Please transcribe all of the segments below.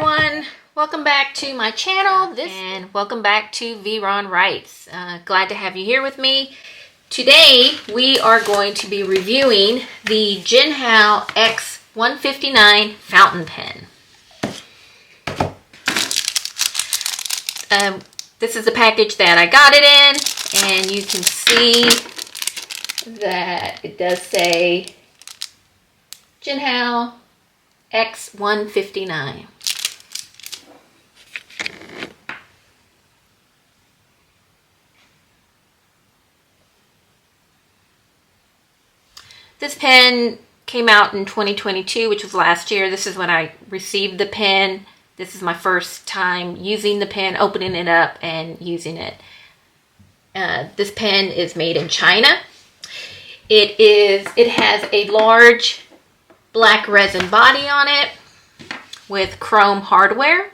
everyone, welcome back to my channel and welcome back to Veeron Writes. Glad to have you here with me. Today we are going to be reviewing the Jinhao X159 fountain pen. This is the package that I got it in, and you can see that it does say Jinhao X159. This pen came out in 2022, which was last year. This is when I received the pen. This is my first time using the pen, opening it up and using it. This pen is made in China. It has a large black resin body on it with chrome hardware.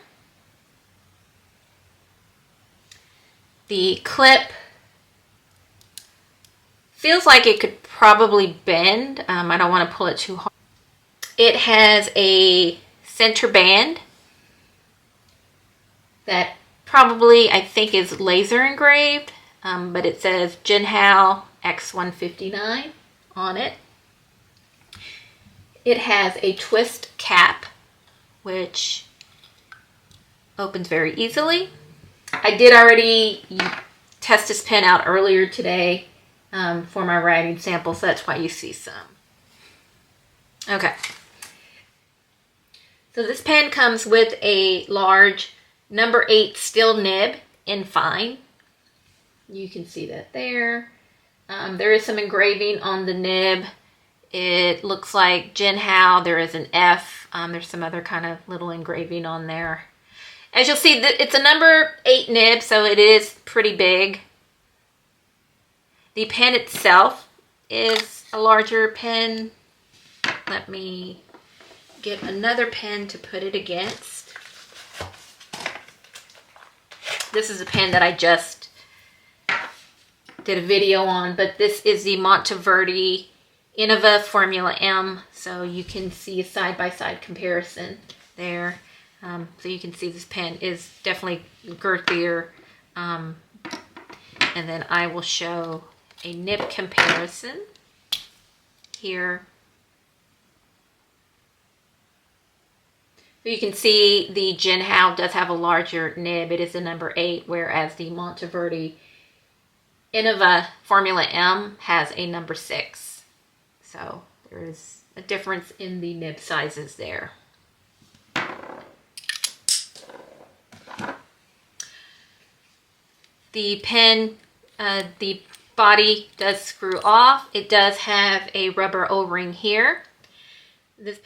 The clip feels like it could probably bend. I don't want to pull it too hard. It has a center band that probably I think is laser engraved, but it says Jinhao X159 on it. It has a twist cap, which opens very easily. I did already test this pen out earlier today for my writing sample, so that's why you see some. Okay. So this pen comes with a large number 8 steel nib in fine. You can see that there. There is some engraving on the nib. It looks like Jinhao. There is an F. There's some other kind of little engraving on there. As you'll see, it's a number 8 nib, so it is pretty big. The pen itself is a larger pen. Let me get another pen to put it against. This is a pen that I just did a video on, but this is the Monteverdi Innova Formula M, so you can see a side-by-side comparison there. So you can see this pen is definitely girthier. And then I will show a nib comparison here. So you can see the Jinhao does have a larger nib. It is a number 8, whereas the Monteverdi Innova Formula M has a number 6. So there is a difference in the nib sizes there. The pen, the body does screw off. It does have a rubber O-ring here. This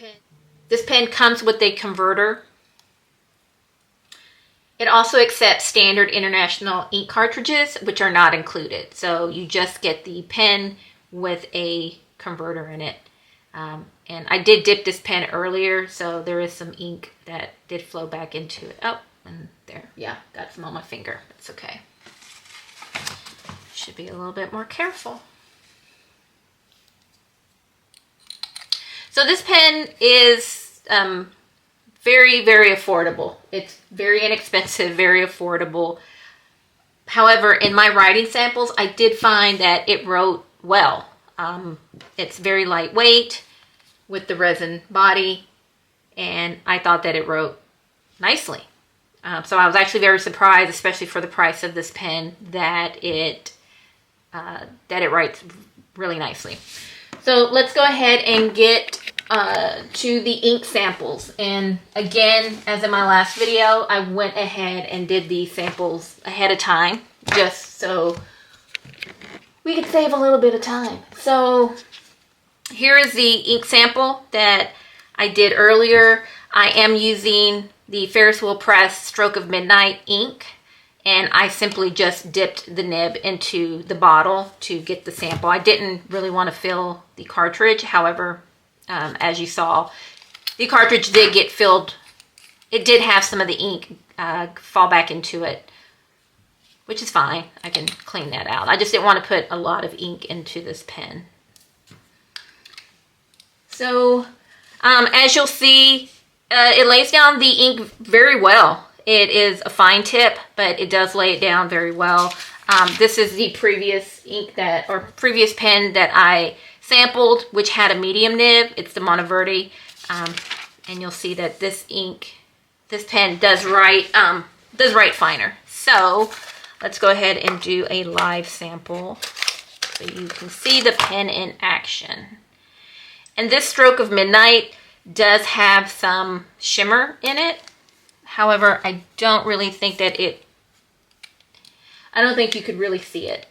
pen comes with a converter. It also accepts standard international ink cartridges, which are not included. So you just get the pen with a converter in it. And I did dip this pen earlier, so there is some ink that did flow back into it. Oh, and there, yeah, got some on my finger. It's okay. Should be a little bit more careful. So this pen is very, very affordable. It's very inexpensive, very affordable. However, in my writing samples, I did find that it wrote well. It's very lightweight with the resin body, and I thought that it wrote nicely. So I was actually very surprised, especially for the price of this pen, that it writes really nicely. So let's go ahead and get to the ink samples. And again, as in my last video, I went ahead and did the samples ahead of time, just so we could save a little bit of time. So here is the ink sample that I did earlier. I am using the Ferris Wheel Press Stroke of Midnight ink, and I simply just dipped the nib into the bottle to get the sample. I didn't really want to fill the cartridge. However, as you saw, the cartridge did get filled. It did have some of the ink fall back into it, which is fine. I can clean that out. I just didn't want to put a lot of ink into this pen. So as you'll see, It lays down the ink very well. It is a fine tip, but it does lay it down very well. This is the previous ink previous pen that I sampled, which had a medium nib. It's the Monteverde, and you'll see that this pen does write finer. So let's go ahead and do a live sample so you can see the pen in action. And this Stroke of Midnight does have some shimmer in it. However, I don't really think that I don't think you could really see it.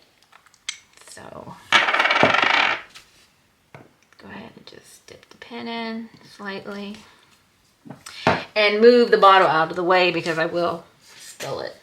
So go ahead and just dip the pen in slightly and move the bottle out of the way because I will spill it.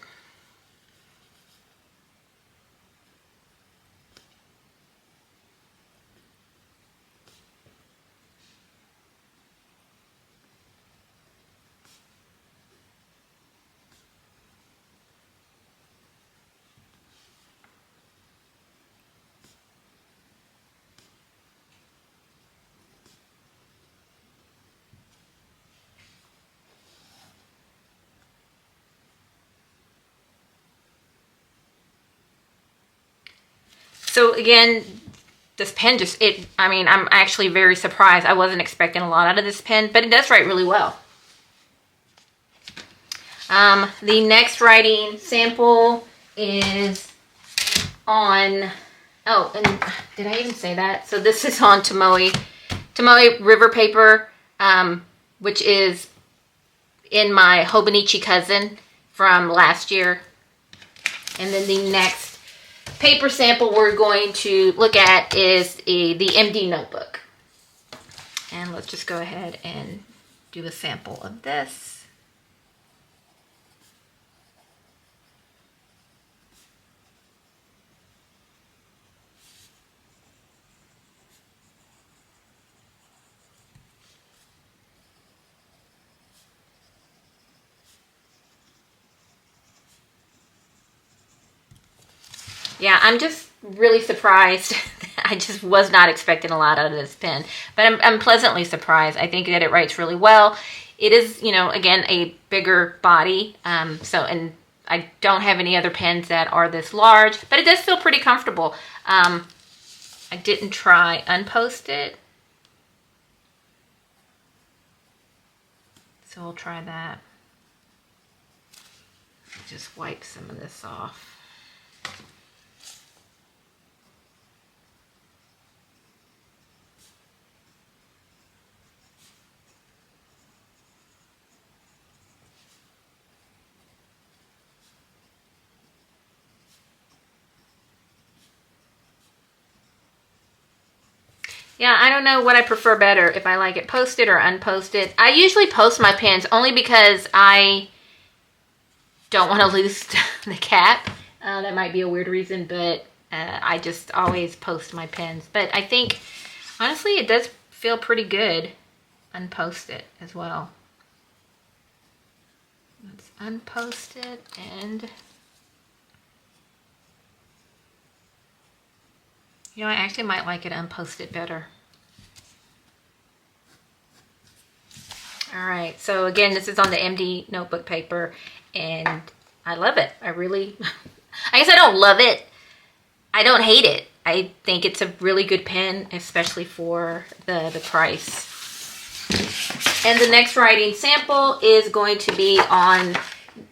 So again, this pen I'm actually very surprised. I wasn't expecting a lot out of this pen, but it does write really well. The next writing sample is on, oh, and did I even say that? So this is on Tomoe River paper, which is in my Hobonichi cousin from last year. And then the next paper sample we're going to look at is the MD notebook. And let's just go ahead and do a sample of this. Yeah, I'm just really surprised. I just was not expecting a lot out of this pen, but I'm pleasantly surprised. I think that it writes really well. It is, again, a bigger body. And I don't have any other pens that are this large, but it does feel pretty comfortable. I didn't try unpost it. So we'll try that. Just wipe some of this off. Yeah, I don't know what I prefer better, if I like it posted or unposted. I usually post my pens only because I don't want to lose the cap. That might be a weird reason, but I just always post my pens. But I think, honestly, it does feel pretty good unposted as well. Let's unpost it and... I actually might like it unposted better. All right, so again, this is on the MD notebook paper, and I love it. I guess I don't love it. I don't hate it. I think it's a really good pen, especially for the price. And the next writing sample is going to be on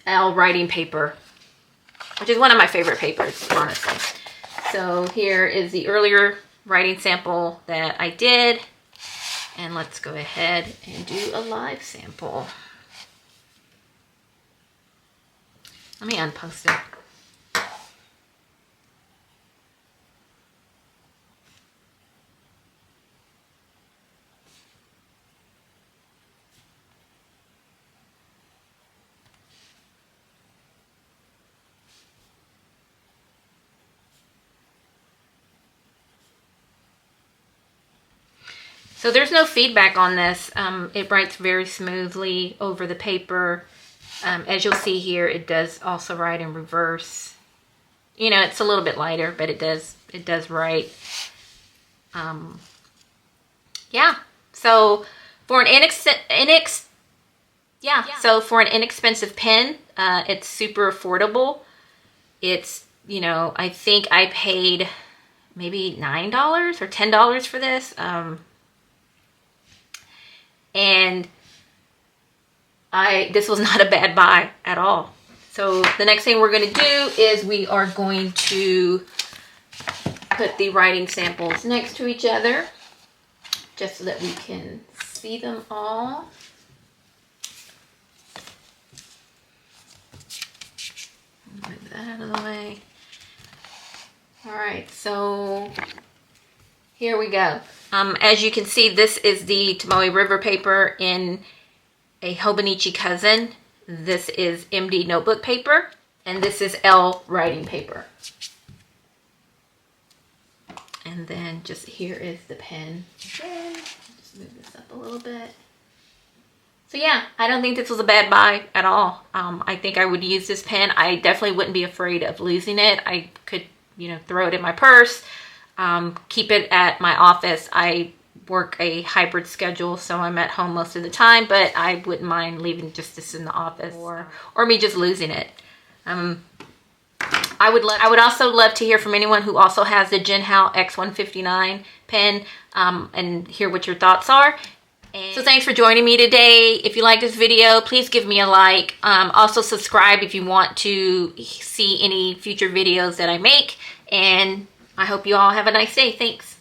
L writing paper, which is one of my favorite papers, honestly. So here is the earlier writing sample that I did. And let's go ahead and do a live sample. Let me unpost it. So there's no feedback on this. It writes very smoothly over the paper. As you'll see here, it does also write in reverse. It's a little bit lighter, but it does write. Yeah. So for an yeah, so for an inexpensive pen, it's super affordable. It's, you know, I think I paid maybe $9 or $10 for this. And this was not a bad buy at all. So the next thing we're going to do is we are going to put the writing samples next to each other just so that we can see them all. Move that out of the way. All right, so here we go. As you can see, this is the Tomoe River paper in a Hobonichi cousin. This is MD notebook paper, and this is L writing paper. And then just here is the pen. Okay, just move this up a little bit. So yeah, I don't think this was a bad buy at all. I think I would use this pen. I definitely wouldn't be afraid of losing it. I could, you know, throw it in my purse, keep it at my office. I work a hybrid schedule, so I'm at home most of the time, but I wouldn't mind leaving just this in the office or me just losing it. I would also love to hear from anyone who also has the Jinhao X159 pen, and hear what your thoughts are. So thanks for joining me today. If you like this video, please give me a like. Also subscribe if you want to see any future videos that I make. And I hope you all have a nice day. Thanks.